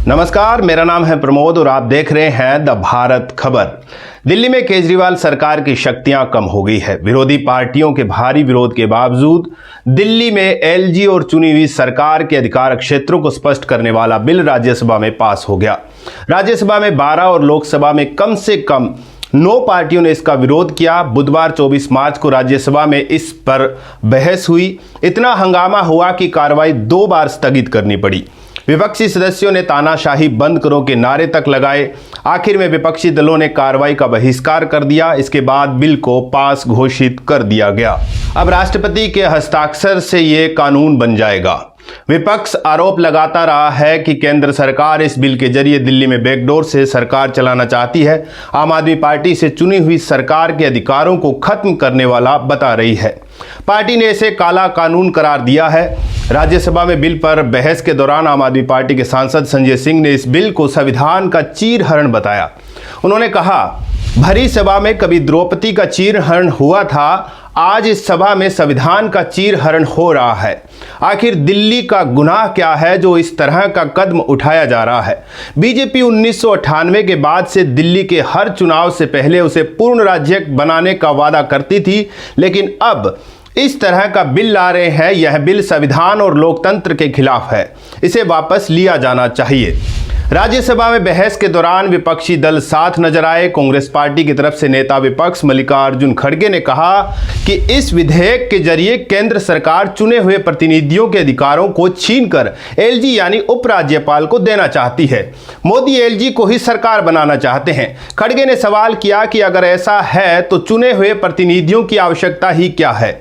नमस्कार, मेरा नाम है प्रमोद और आप देख रहे हैं द भारत खबर। दिल्ली में केजरीवाल सरकार की शक्तियां कम हो गई है। विरोधी पार्टियों के भारी विरोध के बावजूद दिल्ली में एलजी और चुनी हुई सरकार के अधिकार क्षेत्रों को स्पष्ट करने वाला बिल राज्यसभा में पास हो गया। राज्यसभा में 12 और लोकसभा में कम से कम 9 पार्टियों ने इसका विरोध किया। बुधवार 24 मार्च को राज्यसभा में इस पर बहस हुई। इतना हंगामा हुआ कि कार्रवाई 2 बार स्थगित करनी पड़ी। विपक्षी सदस्यों ने तानाशाही बंद करो के नारे तक लगाए। आखिर में विपक्षी दलों ने कार्रवाई का बहिष्कार कर दिया। इसके बाद बिल को पास घोषित कर दिया गया। अब राष्ट्रपति के हस्ताक्षर से ये कानून बन जाएगा। विपक्ष आरोप लगाता रहा है कि केंद्र सरकार इस बिल के जरिए दिल्ली में बैकडोर से सरकार चलाना चाहती है। आम आदमी पार्टी से चुनी हुई सरकार के अधिकारों को खत्म करने वाला बता रही है। पार्टी ने इसे काला कानून करार दिया है। राज्यसभा में बिल पर बहस के दौरान आम आदमी पार्टी के सांसद संजय सिंह ने इस बिल को संविधान का चीरहरण बताया। उन्होंने कहा, भरी सभा में कभी द्रौपदी का चीरहरण हुआ था, आज इस सभा में संविधान का चीरहरण हो रहा है। आखिर दिल्ली का गुनाह क्या है जो इस तरह का कदम उठाया जा रहा है? बीजेपी 1998 के बाद से दिल्ली के हर चुनाव से पहले उसे पूर्ण राज्य बनाने का वादा करती थी, लेकिन अब इस तरह का बिल ला रहे हैं। यह बिल संविधान और लोकतंत्र के खिलाफ है। इसे वापस लिया जाना चाहिए। राज्यसभा में बहस के दौरान विपक्षी दल साथ नजर आए। कांग्रेस पार्टी की तरफ से नेता विपक्ष मल्लिकार्जुन खड़गे ने कहा कि इस विधेयक के जरिए केंद्र सरकार चुने हुए प्रतिनिधियों के अधिकारों को छीनकर एलजी यानी उपराज्यपाल को देना चाहती है। मोदी एलजी को ही सरकार बनाना चाहते हैं। खड़गे ने सवाल किया कि अगर ऐसा है तो चुने हुए प्रतिनिधियों की आवश्यकता ही क्या है?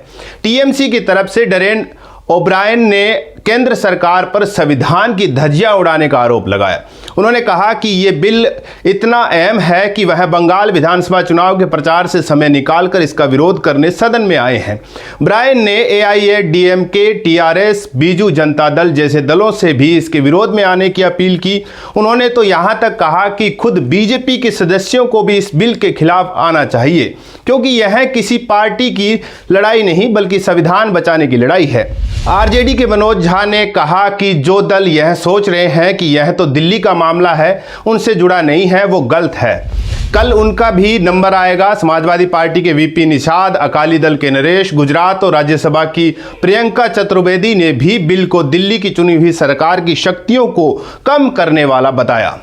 टीएमसी की तरफ से डरेन ओब्रायन ने केंद्र सरकार पर संविधान की धज्जियां उड़ाने का आरोप लगाया। उन्होंने कहा कि यह बिल इतना अहम है कि वह बंगाल विधानसभा चुनाव के प्रचार से समय निकालकर इसका विरोध करने सदन में आए हैं। ब्रायन ने एआईएडीएमके, टीआरएस, बीजू जनता दल जैसे दलों से भी इसके विरोध में आने की अपील की। उन्होंने तो यहां तक कहा कि खुद बीजेपी के सदस्यों को भी इस बिल के खिलाफ आना चाहिए, क्योंकि यह किसी पार्टी की लड़ाई नहीं बल्कि संविधान बचाने की लड़ाई है। आरजेडी के मनोज झा ने कहा कि जो दल यह सोच रहे हैं कि यह तो दिल्ली का मामला है, उनसे जुड़ा नहीं है, वो गलत है। कल उनका भी नंबर आएगा। समाजवादी पार्टी के वीपी निषाद, अकाली दल के नरेश गुजरात और राज्यसभा की प्रियंका चतुर्वेदी ने भी बिल को दिल्ली की चुनी हुई सरकार की शक्तियों को कम करने वाला बताया।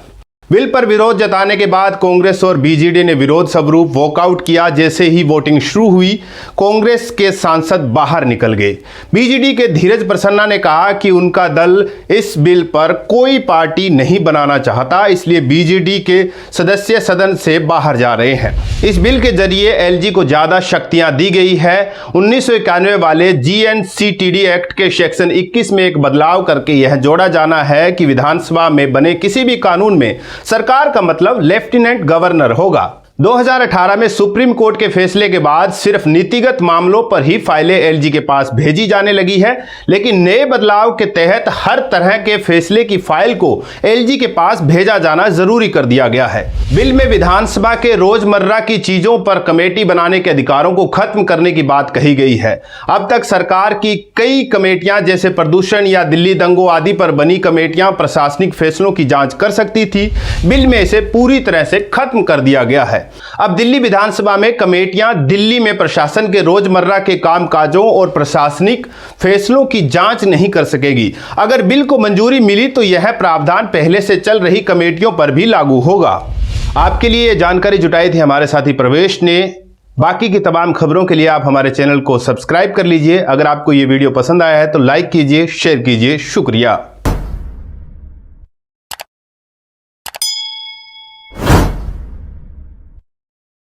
बिल पर विरोध जताने के बाद कांग्रेस और बीजेडी ने विरोध स्वरूप वॉकआउट किया। जैसे ही वोटिंग शुरू हुई, कांग्रेस के सांसद बाहर निकल गए। बीजेडी के धीरज प्रसन्ना ने कहा कि उनका दल इस बिल पर कोई पार्टी नहीं बनाना चाहता, इसलिए बीजेडी के सदस्य सदन से बाहर जा रहे हैं। इस बिल के जरिए एलजी को ज्यादा शक्तियां दी गई है। 1991 वाले जीएनसीटीडी एक्ट के सेक्शन 21 में एक बदलाव करके यह जोड़ा जाना है कि विधानसभा में बने किसी भी कानून में सरकार का मतलब लेफ्टिनेंट गवर्नर होगा। 2018 में सुप्रीम कोर्ट के फैसले के बाद सिर्फ नीतिगत मामलों पर ही फाइलें एलजी के पास भेजी जाने लगी है, लेकिन नए बदलाव के तहत हर तरह के फैसले की फाइल को एलजी के पास भेजा जाना जरूरी कर दिया गया है। बिल में विधानसभा के रोजमर्रा की चीजों पर कमेटी बनाने के अधिकारों को खत्म करने की बात कही गई है। अब तक सरकार की कई कमेटियां जैसे प्रदूषण या दिल्ली दंगों आदि पर बनी कमेटियां प्रशासनिक फैसलों की जांच कर सकती थी। बिल में इसे पूरी तरह से खत्म कर दिया गया है। अब दिल्ली विधानसभा में कमेटियां दिल्ली में प्रशासन के रोजमर्रा के कामकाजों और प्रशासनिक फैसलों की जांच नहीं कर सकेगी। अगर बिल को मंजूरी मिली तो यह प्रावधान पहले से चल रही कमेटियों पर भी लागू होगा। आपके लिए यह जानकारी जुटाई थी हमारे साथी प्रवेश ने। बाकी की तमाम खबरों के लिए आप हमारे चैनल को सब्सक्राइब कर लीजिए। अगर आपको यह वीडियो पसंद आया है तो लाइक कीजिए, शेयर कीजिए। शुक्रिया।